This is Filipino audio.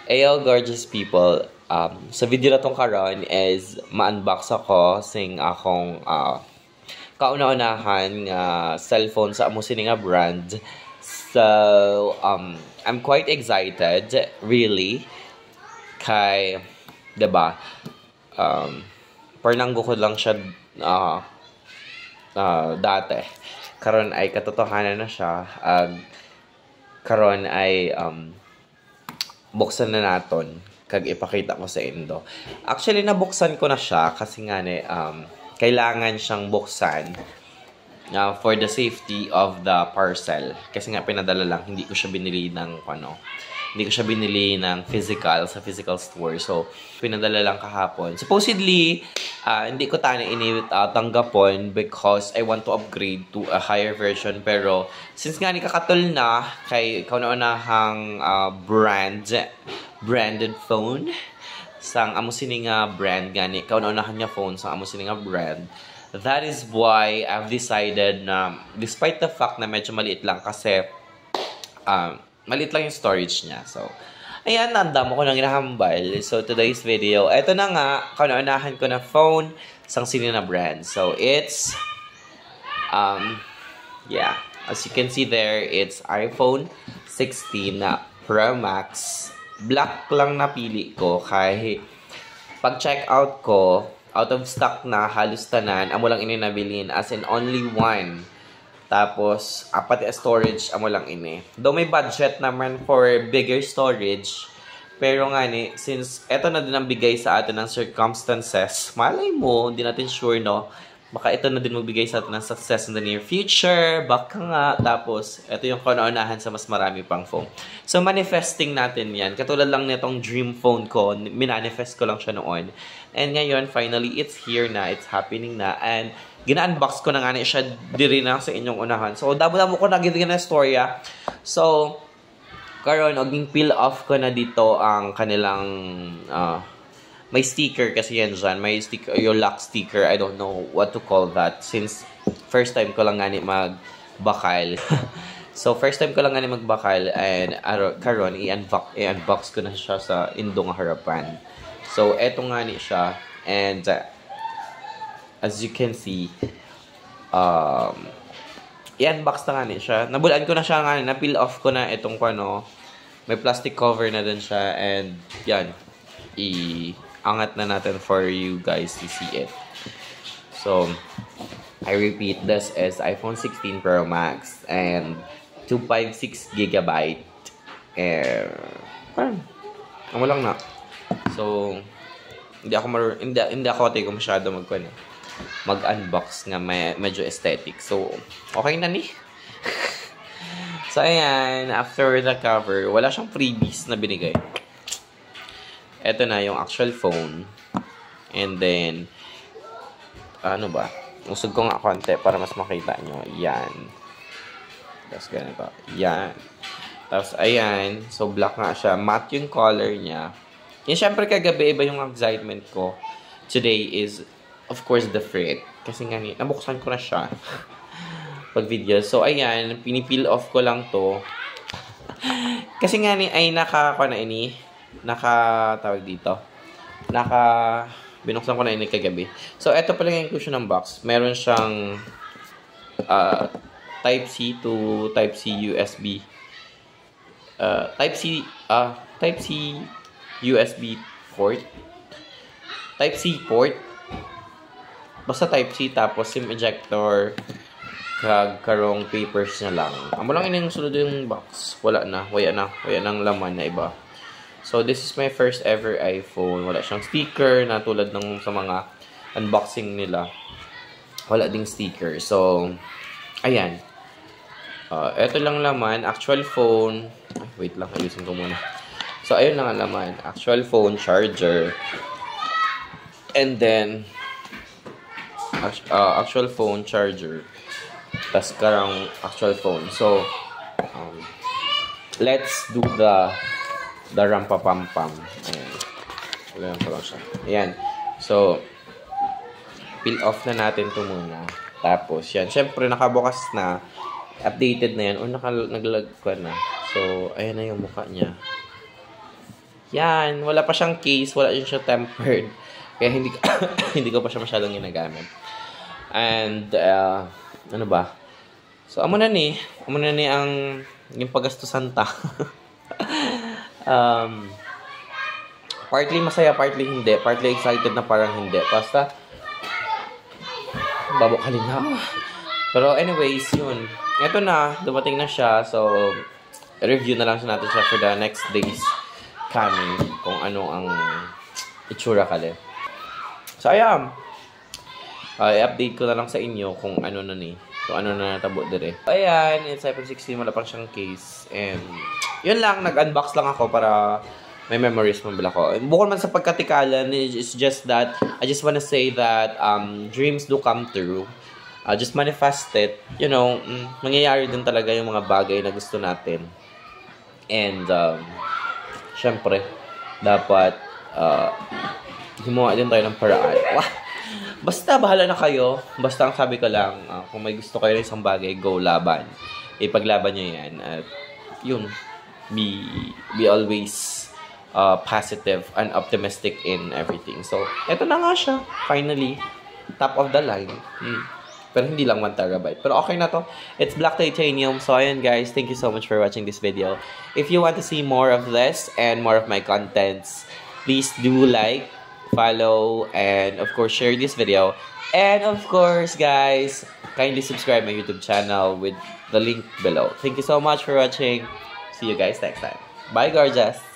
Ayo, gorgeous people. Sa video na tong karon is ma-unbox ako sing akong kauna-unahan nga cellphone sa amo sini nga brand. So, I'm quite excited, really. Kay, 'di ba? Parnanggo ko lang siya dati. Karon ay katotohanan na siya. Karon ay buksan na naton kag ipakita ko sa indo. Actually nabuksan ko na siya kasi nga ni kailangan siyang buksan for the safety of the parcel. Kasi nga pinadala lang, hindi ko siya binili ng hindi ko siya binili ng sa physical store. So, pinadala lang kahapon. Supposedly, hindi ko tani tanggapon because I want to upgrade to a higher version. Pero, since nga ni kakatol na kay kauna-unahang branded phone, sang amo sini nga brand gani, kauna-unahan nga phone sang amo sini nga brand. That is why I've decided na, despite the fact na medyo maliit lang kasi, maliit lang yung storage niya. So, ayan, nandamo ko nang hinahambal. So, today's video, eto na nga, kauna-unahan ko na phone sang sino na brand. So, it's, yeah, as you can see there, it's iPhone 16 na Pro Max. Black lang napili ko kaya pag-check out ko, out of stock na halos tanan, amo lang ini nabilin, as in only one. Tapos, pati storage, amo lang ini. Though may budget naman for bigger storage, pero nga ni, since eto na din ang bigay sa atin ng circumstances, malay mo, hindi natin sure, no? Baka ito na din magbigay sa atin ng success in the near future, baka nga, tapos, ito yung kauna-unahan sa mas marami pang phone. So, manifesting natin yan. Katulad lang nitong dream phone ko, minanifest ko lang siya noon. And ngayon, finally, it's here na, it's happening na, and gina-unbox ko na nga siya diri na sa inyong unahan. So, dabo-dabo ko na gina storya. So, karon oging peel off ko na dito ang kanilang may sticker kasi yan dyan. May sticker, yung lock sticker. I don't know what to call that since first time ko lang nga magbakal. So, first time ko lang nga magbakal and karon i-unbox ko na siya sa indong harapan. So, eto nga siya. And, as you can see, i-unbox na nga siya. Nabulaan ko na siya nga, na-peel off ko na itong may plastic cover na din siya, and yan, i-angat na natin for you guys to see it. So, I repeat, this is iPhone 16 Pro Max, and 256GB, amo lang na. So, hindi ako masyado mag-unbox nga medyo aesthetic. So, okay na ni. So, ayan, after the cover, wala siyang freebies na binigay. Ito na yung actual phone. And then, ano ba? Usog ko nga konti para mas makita nyo. Yan. Tapos ganito. Yan. Tapos, ayan. So, black nga siya. Matte yung color niya. Yan, syempre kagabi, iba yung excitement ko. Today is, of course, the freight. Kasi nga nabuksan ko na siya. Pag video. So, ayan. Pinipeel off ko lang to. Kasi nga ay binuksan ko na ini kagabi. So, eto pala yung inclusion ng box. Meron siyang Type-C to Type-C USB. Type-C USB port. Type-C port. Basta Type-C, tapos SIM ejector, karong papers na lang. Amo lang yung sunod yung box. Wala nang laman na iba. So, this is my first ever iPhone. Wala siyang sticker na tulad ng sa mga unboxing nila. Wala ding sticker. So, ayan. Ito lang laman. Actual phone. Wait lang, ayusin ko muna. So, ayun lang ang laman. Actual phone, charger. And then, actual phone, charger. Tas karang actual phone. So, let's do the rampapam-pam. Ayan. Ayan ko lang siya. Ayan. So, peel off na natin ito muna. Tapos, yan. Siyempre, nakabukas na. Updated na yan. O, naglag ko na. So, ayan na yung mukha niya. Yan, wala pa siyang case, wala siya tempered. Kaya hindi, hindi ko pa siya masyadong ginagamit. And, ano ba? So, amo na ni ang yung pagastusan ta. Partly masaya, partly hindi. Partly excited na parang hindi. Basta, babo kalinaw. Pero anyways, yun. Ito na, dumating na siya. So, review na lang natin siya for the next days coming. Kung ano ang itsura kali. So, ayan. I-update ko na lang sa inyo kung ano na ni. Kung ano na natabo dire. Ayan, it's iPhone 16. Wala pang siyang case. And, yun lang. Nag-unbox lang ako para may memories mabila ko. Bukod man sa pagkatikalan, it's just that, I just wanna say that dreams do come true. Just manifest it. You know, mangyayari din talaga yung mga bagay na gusto natin. And, syempre, dapat, gumawa din tayo ng paraan. Basta, bahala na kayo. Basta, ang sabi ko lang, kung may gusto kayo ng isang bagay, go laban. Ipaglaban nyo yan. At, yun, be always positive and optimistic in everything. So, eto na nga siya. Finally, top of the line. Pero hindi lang 1 terabyte. Pero okay na to. It's black titanium. So, ayan guys. Thank you so much for watching this video. If you want to see more of this and more of my contents, please do like, follow, and of course, share this video. And of course, guys, kindly subscribe my YouTube channel with the link below. Thank you so much for watching. See you guys next time. Bye, gorgeous!